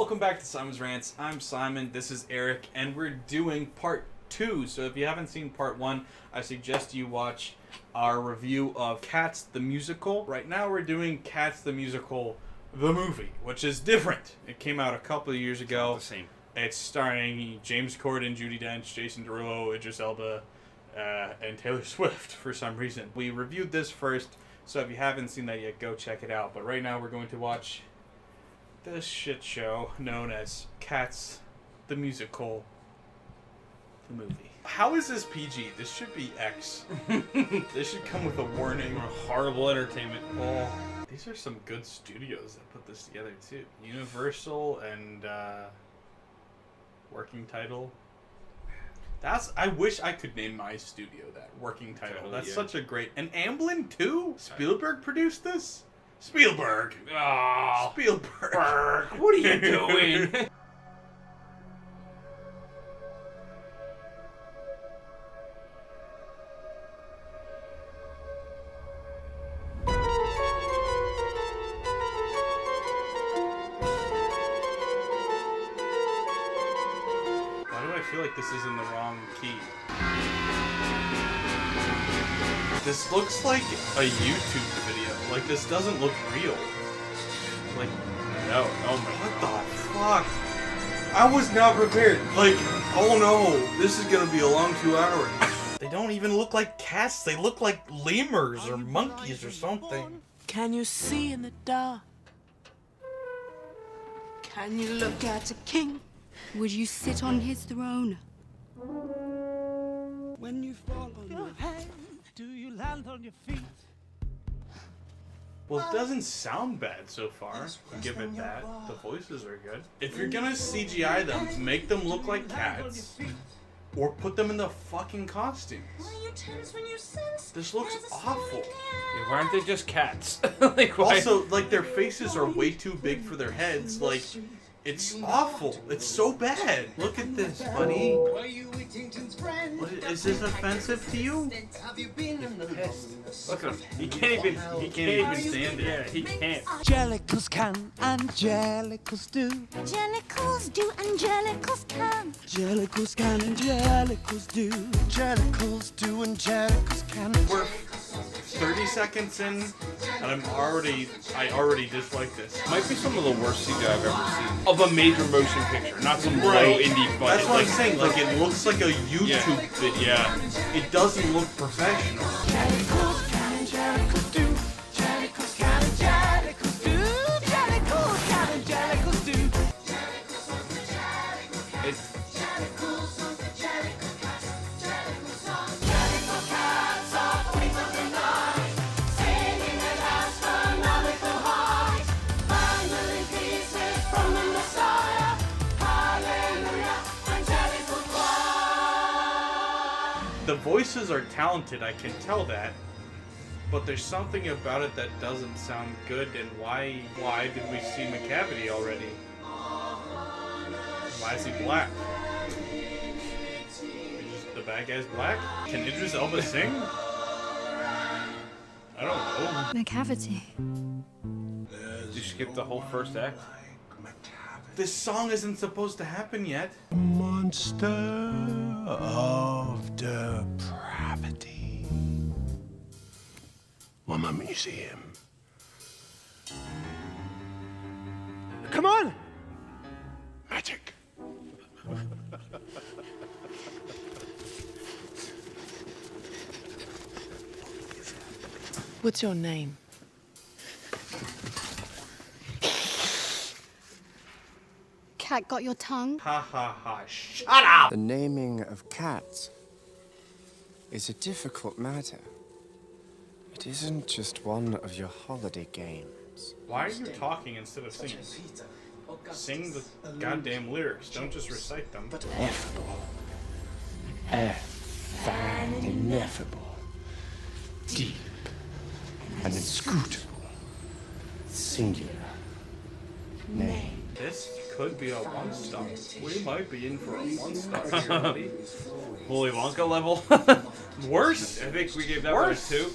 Welcome back to Simon's Rants. I'm Simon, this is Eric, and we're doing part 2. So if you haven't seen part 1, I suggest you watch our review of Cats the Musical. Right now we're doing Cats the Musical, the movie, which is different. It came out a couple of years ago. The same. It's starring James Corden, Judi Dench, Jason Derulo, Idris Elba, and Taylor Swift for some reason. We reviewed this first, so if you haven't seen that yet, go check it out. But right now we're going to watch this shit show known as Cats the Musical, the movie. How is this PG? This should be X. This should come with a warning. Horrible entertainment. Oh, these are some good studios that put this together too. Universal and Working Title. I wish I could name my studio that. Working Title. Totally, That's yeah. such a great. And Amblin too. Spielberg produced this. Spielberg. Oh, Spielberg. what are you doing? Why do I feel like this is in the wrong key? This looks like a YouTube video. Like, this doesn't look real. Like, No, oh my what the fuck? I was not prepared. Like, oh no, this is gonna be a long 2 hours. They don't even look like cats. They look like lemurs or monkeys or something. Can you see in the dark? Can you look at a king? Would you sit on his throne? When you fall on your head, do you land on your feet? Well, it doesn't sound bad so far. Give it that. The voices are good. If you're gonna CGI them, make them look like cats. Or put them in the fucking costumes. This looks awful. Why aren't they just cats? Like, why? Also, like, their faces are way too big for their heads. Like, it's awful. It's so bad. Look at this, buddy. What, is this offensive to you? Look at him. He can't even stand it. Yeah, he can't. Angelicals can, angelicals do. Angelicals do, angelicals can. Angelicals can, angelicals do. Angelicals do, angelicals can. We're 30 seconds in, and I already dislike this. Might be some of the worst CGI I've ever seen. Of a major motion picture, not some low Right. indie budget. That's what I'm saying. Like, it looks like a YouTube video. Yeah. It doesn't look professional. Angelicals can, angelicals do. Angelicals can, angelicals do. Angelicals can, angelicals do. It's, The voices are talented, I can tell that. But there's something about it that doesn't sound good, and why did we see McCavity already? Why is he black? The bad guy's black? Can Idris Elba sing? I don't know. McCavity. did you skip the whole first act? This song isn't supposed to happen yet. Monster of depravity. Mama Museum. Come on! Magic. What's your name? Cat got your tongue? Ha ha ha. Shut up! The naming of cats is a difficult matter. It isn't just one of your holiday games. Why are you talking instead of singing? Sing the goddamn lyrics. Don't just recite them. Ineffable. And ineffable. Deep and inscrutable. Singular. Name. This could be a 1-star. We might be in for a 1-star here, buddy. Willy Wonka level? Worse? I think we gave that one a Worse. 2.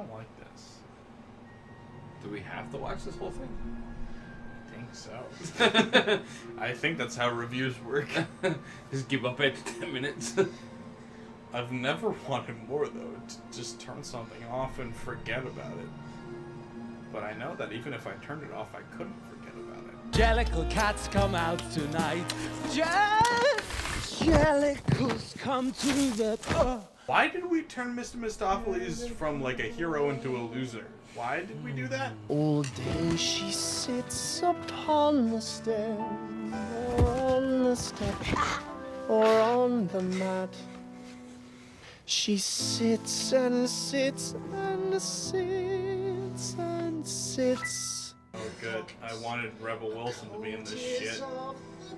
don't like this. Do we have to watch this whole thing? I think so. I think that's how reviews work. Just give up after 10 minutes. I've never wanted more, though, to just turn something off and forget about it. But I know that even if I turned it off, I couldn't forget about it. Jellicle cats come out tonight. Jellicles come to the Why did we turn Mr. Mistopheles from, like, a hero into a loser? Why did we do that? All day she sits upon the stairs, or on the steps, or on the mat. She sits and sits and sits and sits. Oh, good. I wanted Rebel Wilson to be in this shit.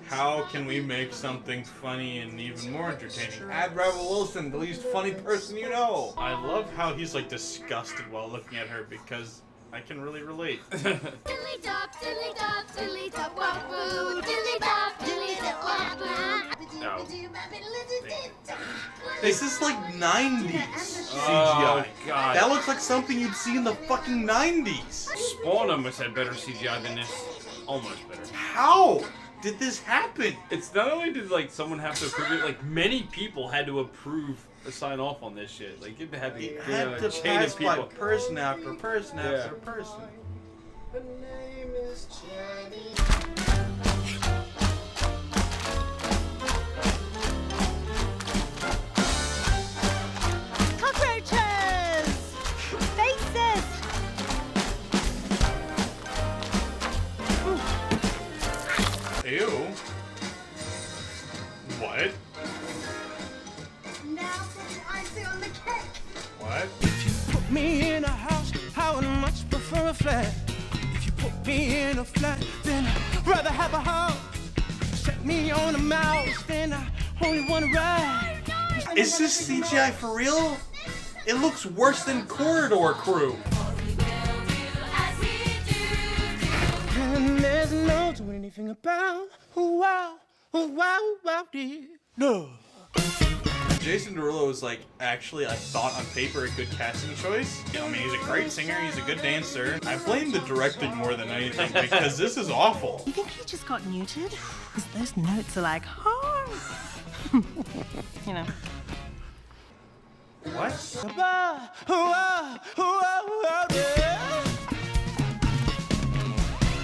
How can we make something funny and even more entertaining? Add Rebel Wilson, the least funny person you know. I love how he's like disgusted while looking at her because I can really relate. Dilly dop, dilly dop, dilly dop, wop woo. Dilly dop, dilly dop, wop woo. This is like 90s CGI. Oh, God. That looks like something you'd see in the fucking 90s. Spawn almost had better CGI than this. Almost better. How did this happen? It's not only did like someone have to approve it, like many people had to approve or sign off on this shit. Like it had to It be had to chain pass of by people. person after person Yeah. after person. Her name is Jenny. Cockroaches! Faces! Ew. What? Now put the icing on the cake! What? Put me in a house, I would much prefer a flat. If you put me in a flat, then I'd rather have a house. Set me on a mouse, then I only want to ride. Is this CGI for real? It looks worse than Corridor Crew. And there's no doing anything about wow, dear. No. Jason Derulo is like actually, I thought on paper, a good casting choice. I mean, he's a great singer, he's a good dancer. I blame the directing more than anything because this is awful. You think he just got neutered? Because those notes are like, oh. You know. What?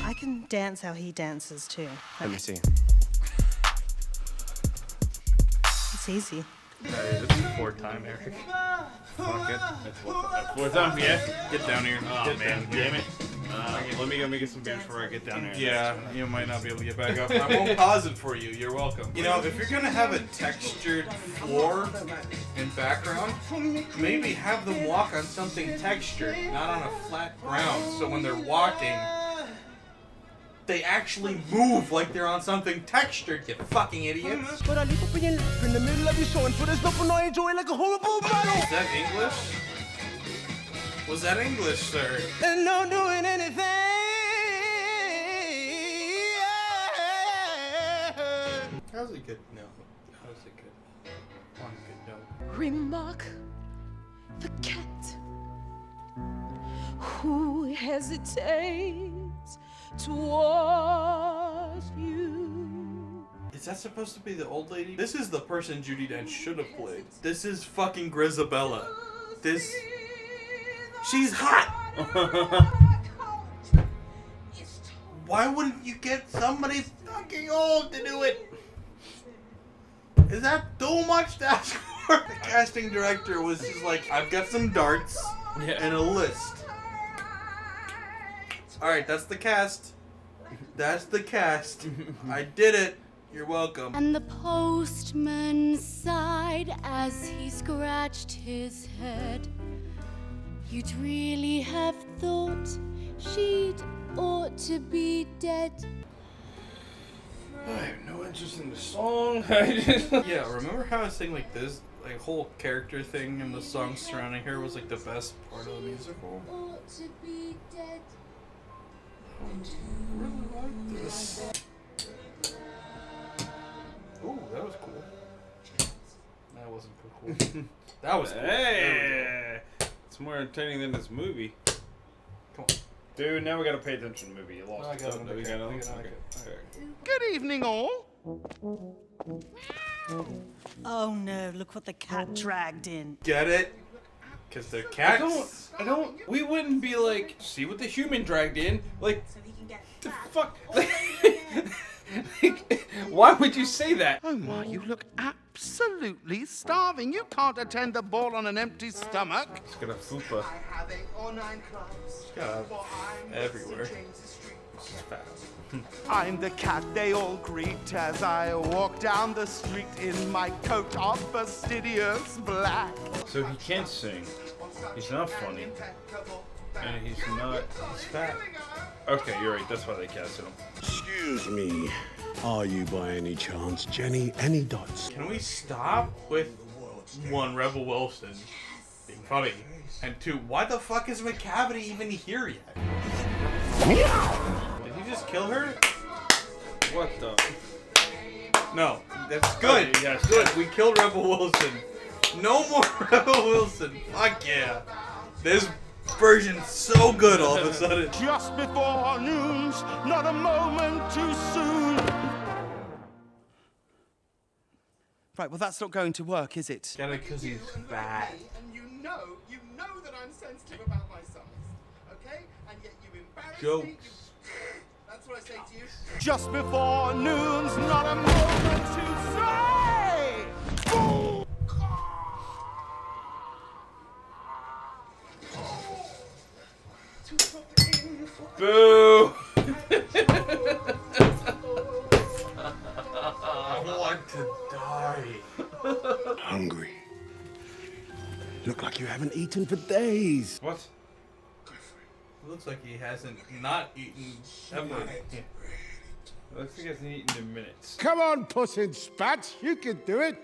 I can dance how he dances too. Let me see. It's easy. This is fourth time, Eric. Fuck it. That's fourth time, yeah. Get down here. Oh Get man, down here. damn it. Let me go make some beers before I get down there. Yeah, you might not be able to get back up. I won't pause it for you. You're welcome. You know, if you're gonna have a textured floor and background, maybe have them walk on something textured, not on a flat ground. So when they're walking, they actually move like they're on something textured. You fucking idiots. But I leave up in your lap in the middle of your show and put his love and I enjoy like a horrible bottle. Is that English? Was that English, sir? And no doing anything. How's it good? No. How's it good? On a good note. Remark the cat who hesitates towards you. Is that supposed to be the old lady? This is the person Judi Dench should have played. This is fucking Grisabella. This... She's hot! Why wouldn't you get somebody fucking old to do it? Is that too much to ask for? The casting director was just like, I've got some darts and a list. Alright, that's the cast. That's the cast. I did it. You're welcome. And the postman sighed as he scratched his head. You'd really have thought she'd ought to be dead. I have no interest in the song. Yeah, remember how I was saying like this, like whole character thing in the song surrounding her was like the best part of the musical? Ought to be dead. I really like this. Ooh, that was cool. That wasn't cool. That was cool. Hey, that's It's more entertaining than this movie. Come on. Dude, now we gotta pay attention to the movie. You lost I it. got Oh, it, no, we okay. got it. I got Okay. it. Okay. Good evening, all. Oh no, look what the cat dragged in. Get it? Because they're I cats. don't. We wouldn't be like, see what the human dragged in. Like, the fuck? Why would you say that? Omar, you look absolutely starving. You can't attend the ball on an empty stomach. It's gonna fupa. have 8 or 9 clubs. God, everywhere. I'm the cat they all greet as I walk down the street in my coat of fastidious black. So he can't sing. He's not funny. And he's not. He's fat. Okay, you're right. That's why they casted him. Excuse me. Are you by any chance Jenny Any Dots? Can we stop with one, Rebel Wilson being funny, and two, why the fuck is McCavity even here yet? Did he just kill her? What the? No, that's good. Okay, yes. Good. We killed Rebel Wilson. No more Rebel Wilson. Fuck yeah. This version's so good all of a sudden. Just before noon's not a moment too soon. Right, well that's not going to work, is it? Get it? Because he's bad. And you know that I'm sensitive about my size, okay? And yet you embarrass me. Jokes. That's what I say to you. Just before noon's not a moment to say. Boo! I want to die. Hungry. Look like you haven't eaten for days. What? It looks like he hasn't not eaten ever. Yeah. Looks like he hasn't eaten in minutes. Come on, Puss in Spats. You can do it.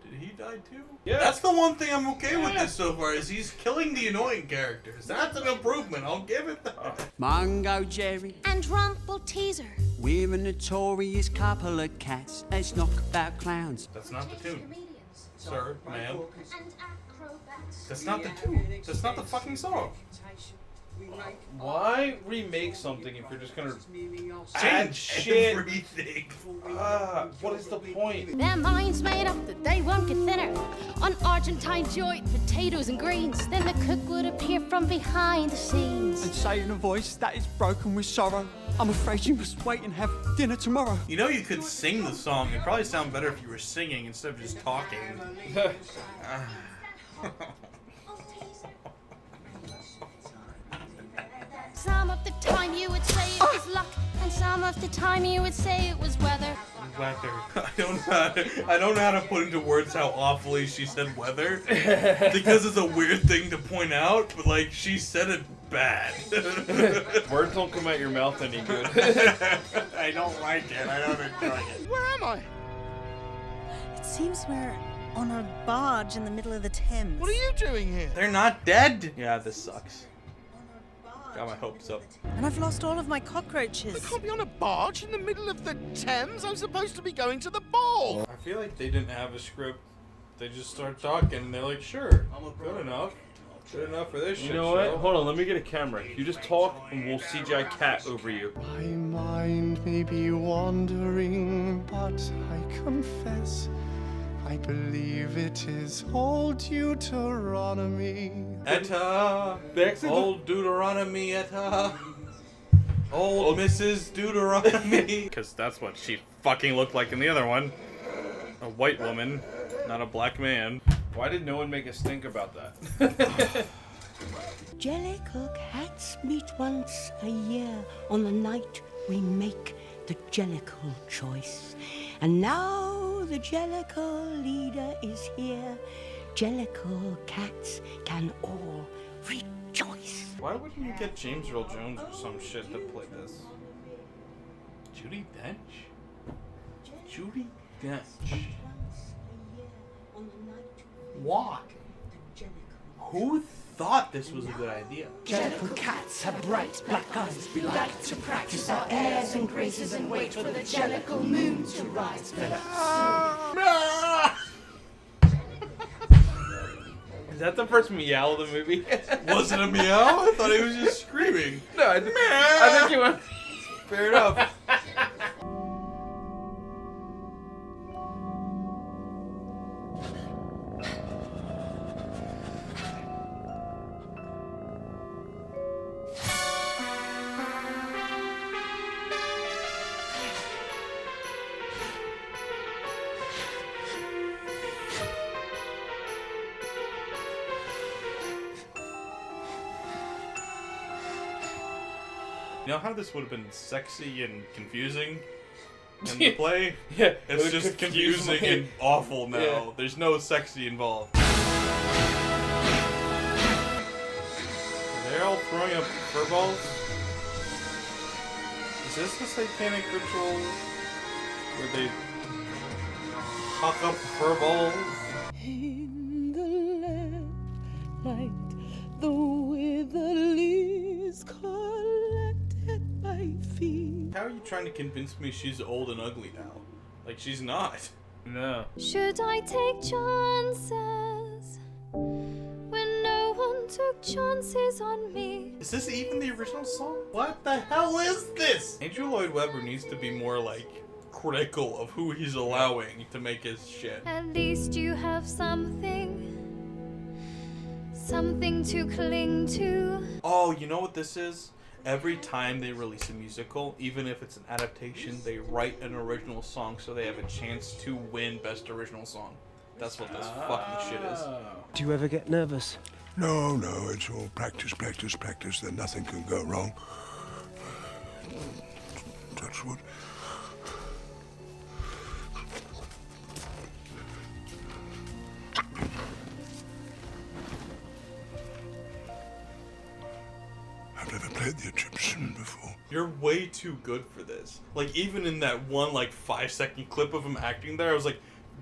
Did he die too? Yeah. That's the one thing I'm okay with this so far is he's killing the annoying characters. That's an improvement. I'll give it that. Mungo Jerry, And Rumple Teaser. we're a notorious couple of cats. Let's knock about clowns. That's not the tune, sir, ma'am. And acrobats. That's not the tune. That's not the fucking song. Why remake something if you're just gonna add Change shit? everything. What is the point? Their minds made up that they won't get thinner on Argentine joint, potatoes and greens. Then the cook would appear from behind the scenes. And say in a voice that is broken with sorrow, I'm afraid you must wait and have dinner tomorrow. You know you could sing the song. It'd probably sound better if you were singing instead of just talking. Some of the time you would say it was luck, and some of the time you would say it was weather. Weather. I don't know how to put into words how awfully she said weather, because it's a weird thing to point out. But like she said it bad. Words don't come out your mouth any good. I don't like it. I don't enjoy it. Where am I? It seems we're on a barge in the middle of the Thames. What are you doing here? They're not dead. Yeah, this sucks. Got my hopes up. And I've lost all of my cockroaches. I can't be on a barge in the middle of the Thames. I'm supposed to be going to the ball. I feel like they didn't have a script. They just start talking and they're like, sure, good enough. Good enough for this shit You know what? show. Hold on, let me get a camera. You just talk and we'll CGI cat over you. My mind may be wandering, but I confess I believe it is old Deuteronomy. Etta, old Deuteronomy, Etta. Old Mrs. Deuteronomy. Because that's what she fucking looked like in the other one. A white woman, not a black man. Why did no one make us think about that? Jellicle cats meet once a year on the night we make the Jellicle choice. And now the Jellicle leader is here. Jellicle cats can all rejoice. Why wouldn't you get James Earl Jones or some shit to play this? Judi Dench? Judi Dench. Why? Who thought this was a good idea? Jellicle cats have bright black eyes. We like to practice our airs and graces and wait for the Jellicle moon to rise. Is that the first meow of the movie? Was it a meow? I thought he was just screaming. No, I think he went. Fair enough. You know how this would have been sexy and confusing in the play? Yeah, It's just confusing and awful now. Yeah. There's no sexy involved. They're all throwing up furballs? Is this the satanic ritual where they huck up furballs? In the lamplight, the withered leaves collected my feet. How are you trying to convince me she's old and ugly now? Like, she's not. No. Should I take chances when no one took chances on me? Is this even the original song? What the hell is this? Andrew Lloyd Webber needs to be more, like, critical of who he's allowing to make his shit. At least you have something to cling to. Oh, you know what this is? Every time they release a musical, even if it's an adaptation, they write an original song so they have a chance to win Best Original Song. That's what this fucking shit is. Do you ever get nervous? No, it's all practice, then nothing can go wrong. Touch wood. I've never played the Egyptian before. You're way too good for this. Like, even in that one, 5-second clip of him acting there, I was like,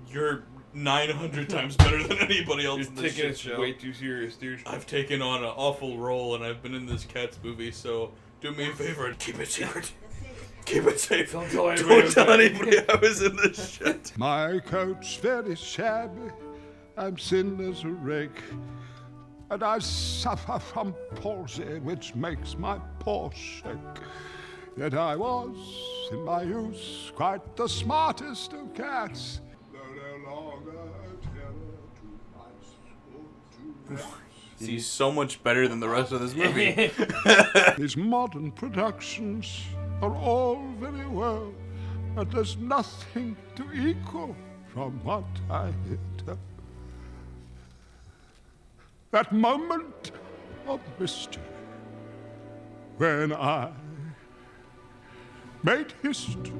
you're 900 times better than anybody else in You're this taking shit it show. way too serious, dude. I've taken on an awful role, and I've been in this Cats movie, so do me a favor and keep it secret. Keep it safe. Don't tell anybody. Don't tell anybody I was in this shit. My coat's very shabby, I'm thin as a rake, and I suffer from palsy, which makes my paws shake. Yet I was, in my youth, quite the smartest of cats. Though no longer a terror to mice or to rats. He's so much better than the rest of this movie. These modern productions are all very well, but there's nothing to equal from what I heard. That moment of mystery when I made history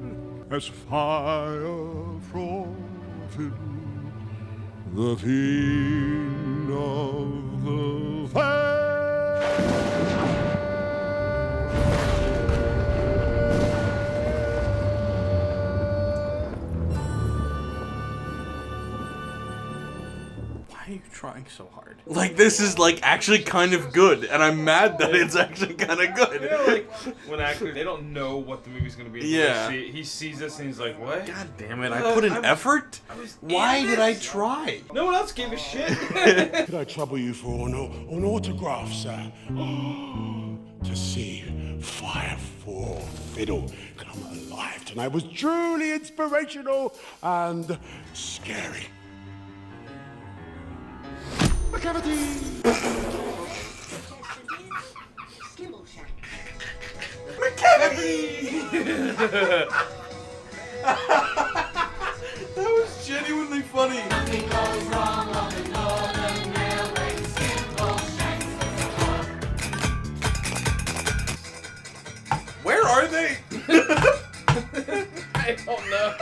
as fire from the fiend of the fair. Why are you trying so hard? Like, this is, actually kind of good, and I'm mad that it's actually kind of good. You know, when actors, they don't know what the movie's gonna be. Yeah. He sees this and he's like, what? God damn it, I put in effort? Why did I try? No one else gave a shit. Could I trouble you for an autograph, sir? To see Fire for Fiddle come alive tonight was truly inspirational and scary. McCavity! That was genuinely funny. Where are they? I don't know.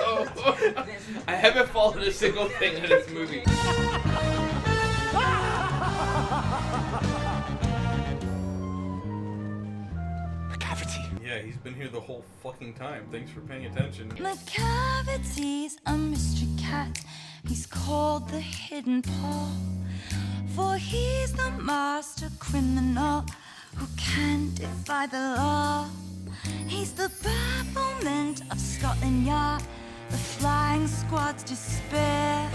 I haven't followed a single thing in this movie. Yeah, he's been here the whole fucking time. Thanks for paying attention. McCavity's a mystery cat. He's called the Hidden Paw, for he's the master criminal who can defy the law. He's the bafflement of Scotland Yard, the flying squad's despair.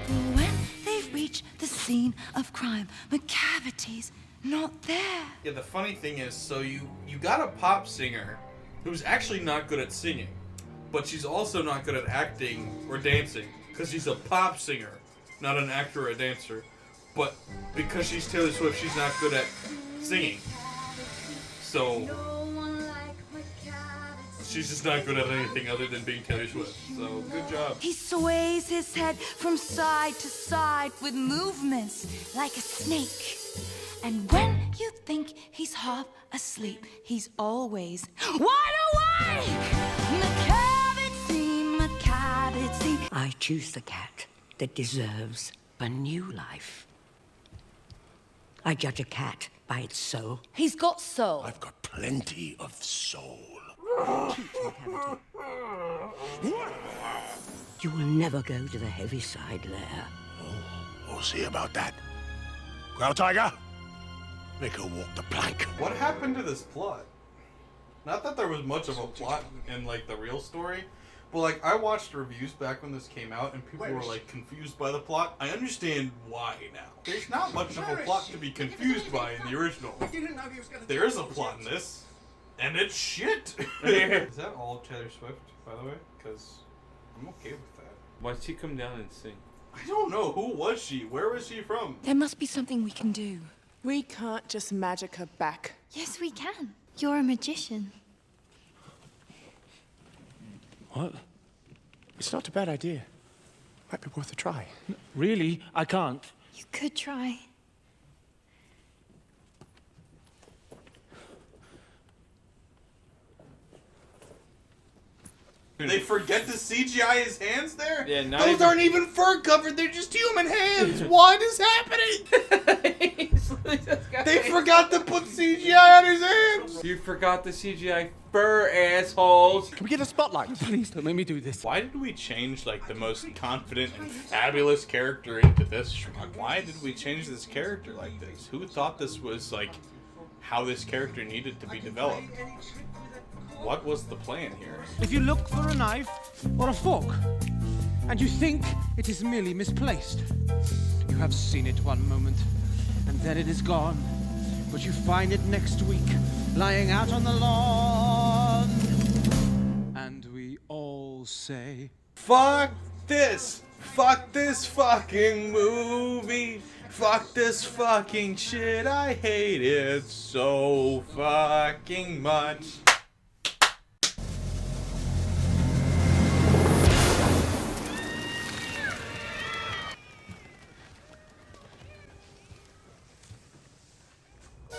But when they reach the scene of crime. McCavity's not there. Yeah, the funny thing is, so you got a pop singer who's actually not good at singing, but she's also not good at acting or dancing, because she's a pop singer, not an actor or a dancer. But because she's Taylor Swift, she's not good at singing. So she's just not good at anything other than being Taylor Swift. So good job. He sways his head from side to side with movements like a snake. And when you think he's half asleep, he's always wide awake! McCavity, McCavity. I choose the cat that deserves a new life. I judge a cat by its soul. He's got soul. I've got plenty of soul. You will never go to the Heaviside lair. We'll see about that. Well, Tiger, make her walk the plank. What happened to this plot? Not that there was much of a plot in like the real story, but like I watched reviews back when this came out and people were like confused by the plot. I understand why now. There's not much of a plot to be confused by in the original. There is a plot in this, and it's shit. Is that all Taylor Swift, by the way? Because I'm okay with that. Why'd she come down and sing? I don't know. Who was she? Where was she from? There must be something we can do. We can't just magic her back. Yes, we can. You're a magician. What? It's not a bad idea. Might be worth a try. Really? I can't. You could try. They forget to CGI his hands there? Yeah, not those even- aren't even fur covered, they're just human hands! What is happening? They forgot to put CGI on his hands! You forgot the CGI fur, assholes! Can we get a spotlight? Please don't make me do this. Why did we change like the most confident and fabulous character into this schmuck? Why did we change this character like this? Who thought this was like how this character needed to be developed? What was the plan here? If you look for a knife or a fork, and you think it is merely misplaced, you have seen it one moment, and then it is gone. But you find it next week, lying out on the lawn. And we all say, Fuck this! Fuck this fucking movie! Fuck this fucking shit! I hate it so fucking much!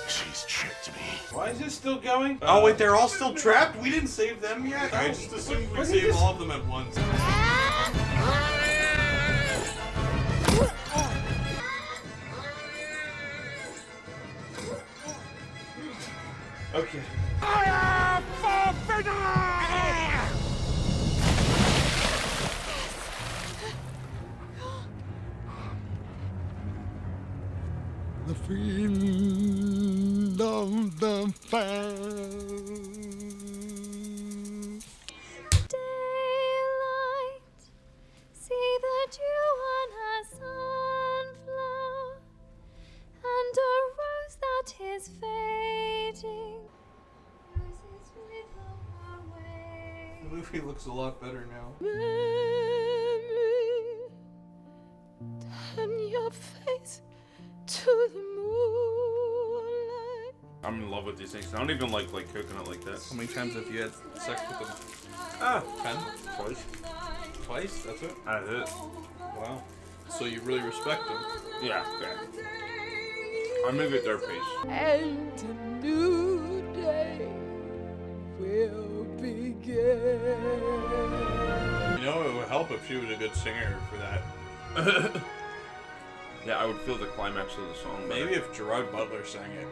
She's tricked me. Why is this still going? Oh wait, they're all still trapped? We didn't save them yet? I just assumed we'd save all of them at once. Okay. I am forbidden! The fiend of the fair. Daylight, see the dew on her sunflower, and a rose that is fading. Roses wither away. The movie looks a lot better now. Memory, turn your face to the moonlight. I'm in love with these things. I don't even like coconut like that. How many times have you had sex with them? 10? Twice. Twice? That's it? That's it. Wow. So you really respect them. Yeah. I'm gonna get their face. And a new day will begin. You know, it would help if she was a good singer for that. Yeah, I would feel the climax of the song. Maybe if Gerard Butler sang it.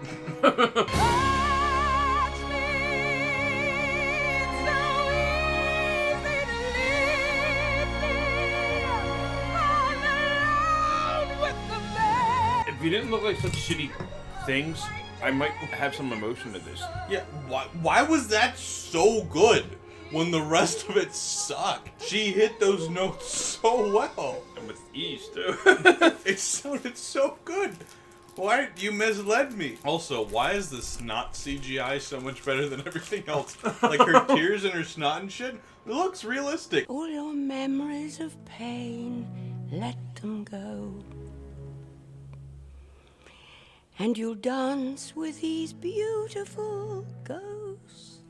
If you didn't look like such shitty things, I might have some emotion to this. Yeah, why was that so good? when the rest of it sucked. She hit those notes so well. And with ease, too. It sounded so good. Why? You misled me. Also, why is the snot CGI so much better than everything else? Like her tears and her snot and shit? It looks realistic. All your memories of pain, let them go. And you'll dance with these beautiful ghosts.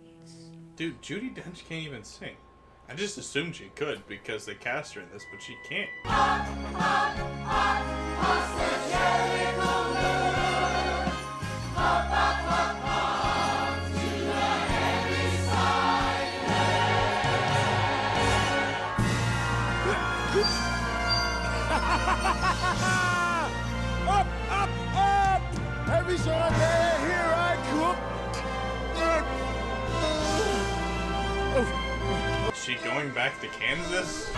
Dude, Judi Dench can't even sing. I just assumed she could because they cast her in this, but she can't. Up, up, up! Every Sunday, here I come. Is she going back to Kansas?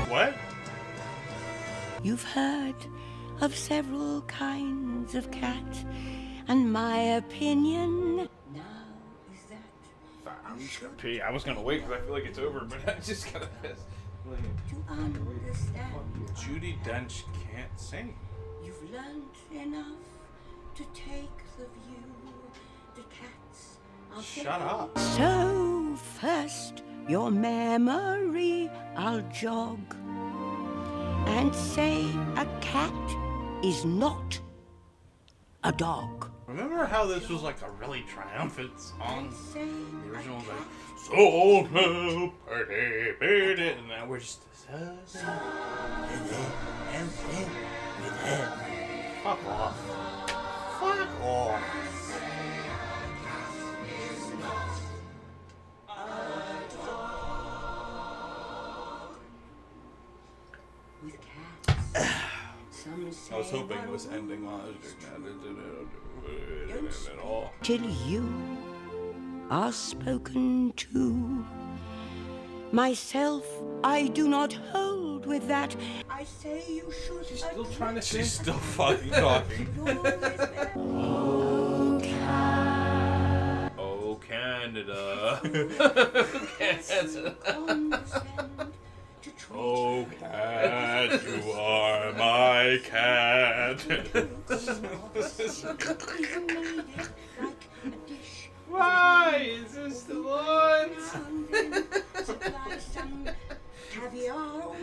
What? You've heard of several kinds of cat, and my opinion now is that I'm just gonna pee. I was gonna wait because I feel like it's over, but I just gotta piss. to understand Judi Dench can't sing. you've learned enough to take the view the cats are Shut up. So first your memory I'll jog and say a cat is not a dog. Remember how this was like a really triumphant song? The original was like, so pretty, pretty, and now we're just. Fuck off. Fuck off. With cats. Some say I was hoping it was ending on at all. till you are spoken to. Myself I do not hold with that. I say you should. She's still trying to sing. She's still fucking talking. Oh, Canada. Oh, cat, you are my cat. Why is this the one? Caviar, oh,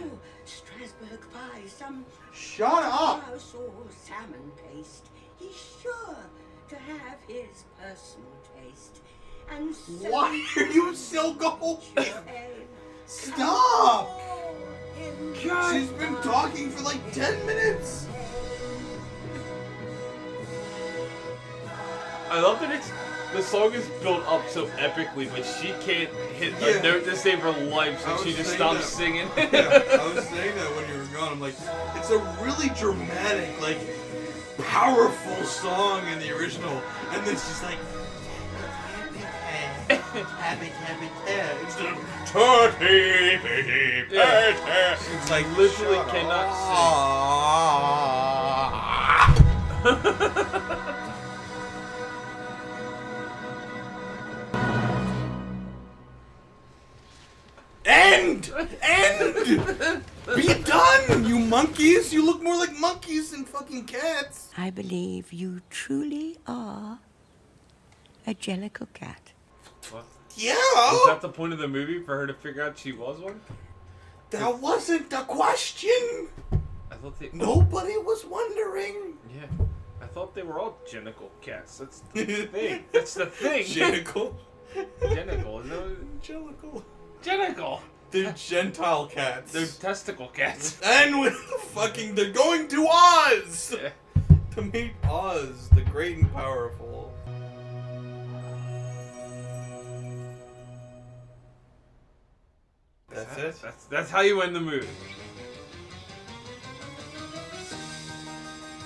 Strasbourg pie, some Shut up! grouse or salmon paste. He's sure to have his personal taste. And so Why are you still going? Stop! God. She's been talking for like 10 minutes. I love that the song is built up so epically, but she can't hit a note to save her life, so she just stops singing. Yeah, I was saying that when you were gone. I'm like, it's a really dramatic, like, powerful song in the original, and then she's like, instead of turkey, She's like literally cannot sing. End! Be done, you monkeys! You look more like monkeys than fucking cats. I believe you truly are a Jellicle cat. What? Yeah! Was that the point of the movie, for her to figure out she was one? That wasn't the question! I thought they... Nobody was wondering. Yeah. I thought they were all genical cats. That's the thing. That's the thing. Genical? Genical, isn't it? Genical. Genical. They're Gentile cats. They're testicle cats. And with fucking, they're going to Oz! Yeah. To meet Oz, the great and powerful. That's it? That's how you end the movie.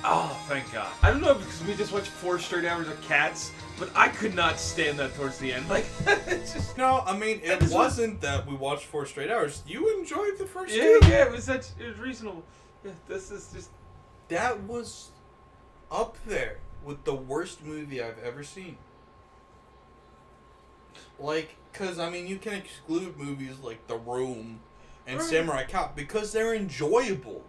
Oh, thank God. I don't know because we just watched 4 straight hours of Cats, but I could not stand that towards the end. Like, it's just... No, I mean, it wasn't that we watched 4 straight hours. You enjoyed the first 2. Yeah, it was reasonable. Yeah, this is just... That was up there with the worst movie I've ever seen. Like, because, I mean, you can exclude movies like The Room and Samurai Cop because they're enjoyable.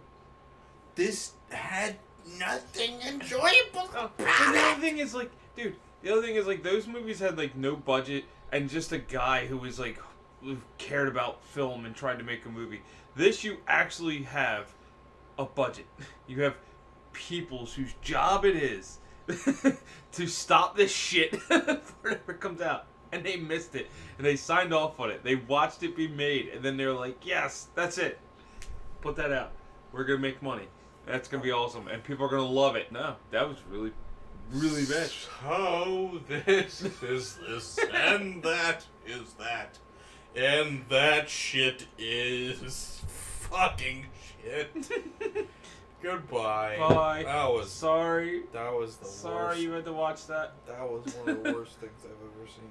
This had nothing enjoyable. Oh, and the other thing is, like, dude, those movies had, like, no budget and just a guy who was, like, who cared about film and tried to make a movie. This, you actually have a budget. You have people whose job it is to stop this shit before it ever comes out. And they missed it. And they signed off on it. They watched it be made. And then they were like, yes, that's it. Put that out. We're going to make money. That's going to be awesome. And people are going to love it. No, that was really, really bad. So this is this. And that is that. And that shit is fucking shit. Goodbye. Bye. That was... Sorry. That was the worst. Sorry you had to watch that. That was one of the worst things I've ever seen.